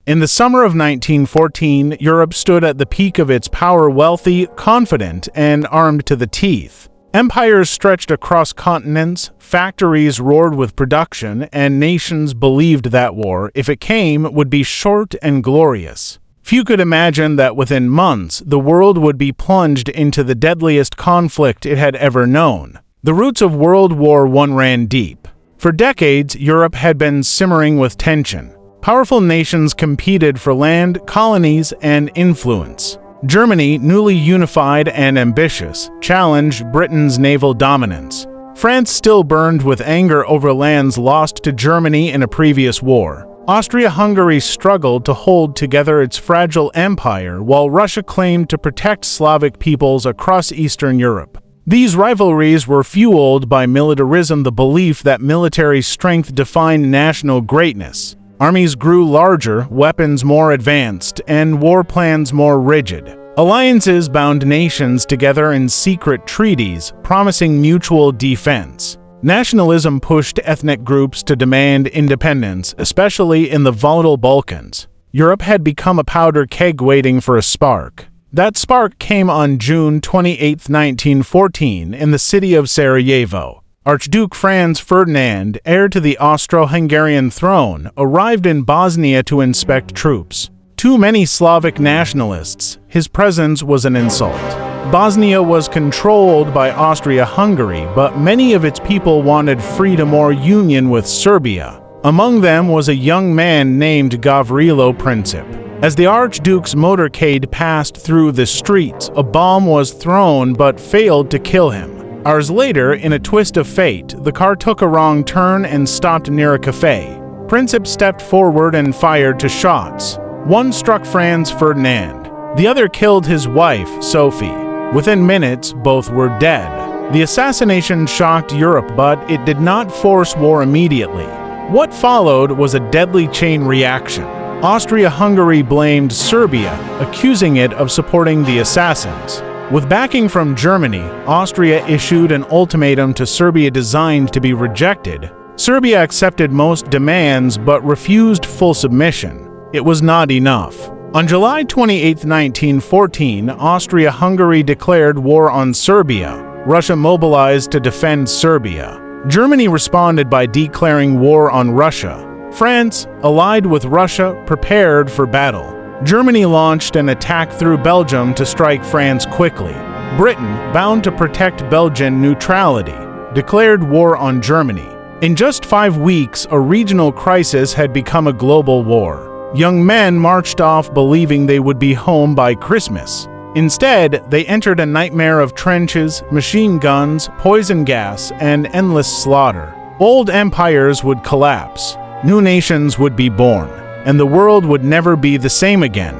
In the summer of 1914, Europe stood at the peak of its power, wealthy, confident, and armed to the teeth. Empires stretched across continents, factories roared with production, and nations believed that war, if it came, would be short and glorious. Few could imagine that within months, the world would be plunged into the deadliest conflict it had ever known. The roots of World War I ran deep. For decades, Europe had been simmering with tension. Powerful nations competed for land, colonies, and influence. Germany, newly unified and ambitious, challenged Britain's naval dominance. France still burned with anger over lands lost to Germany in a previous war. Austria-Hungary struggled to hold together its fragile empire, while Russia claimed to protect Slavic peoples across Eastern Europe. These rivalries were fueled by militarism, the belief that military strength defined national greatness. Armies grew larger, weapons more advanced, and war plans more rigid. Alliances bound nations together in secret treaties, promising mutual defense. Nationalism pushed ethnic groups to demand independence, especially in the volatile Balkans. Europe had become a powder keg waiting for a spark. That spark came on June 28, 1914, in the city of Sarajevo. Archduke Franz Ferdinand, heir to the Austro-Hungarian throne, arrived in Bosnia to inspect troops. Too many Slavic nationalists, his presence was an insult. Bosnia was controlled by Austria-Hungary, but many of its people wanted freedom or union with Serbia. Among them was a young man named Gavrilo Princip. As the Archduke's motorcade passed through the streets, a bomb was thrown but failed to kill him. Hours later, in a twist of fate, the car took a wrong turn and stopped near a cafe. Princip stepped forward and fired 2 shots. One struck Franz Ferdinand. The other killed his wife, Sophie. Within minutes, both were dead. The assassination shocked Europe, but it did not force war immediately. What followed was a deadly chain reaction. Austria-Hungary blamed Serbia, accusing it of supporting the assassins. With backing from Germany, Austria issued an ultimatum to Serbia designed to be rejected. Serbia accepted most demands but refused full submission. It was not enough. On July 28, 1914, Austria-Hungary declared war on Serbia. Russia mobilized to defend Serbia. Germany responded by declaring war on Russia. France, allied with Russia, prepared for battle. Germany launched an attack through Belgium to strike France quickly. Britain, bound to protect Belgian neutrality, declared war on Germany. In just 5 weeks, a regional crisis had become a global war. Young men marched off believing they would be home by Christmas. Instead, they entered a nightmare of trenches, machine guns, poison gas, and endless slaughter. Old empires would collapse. New nations would be born, and the world would never be the same again.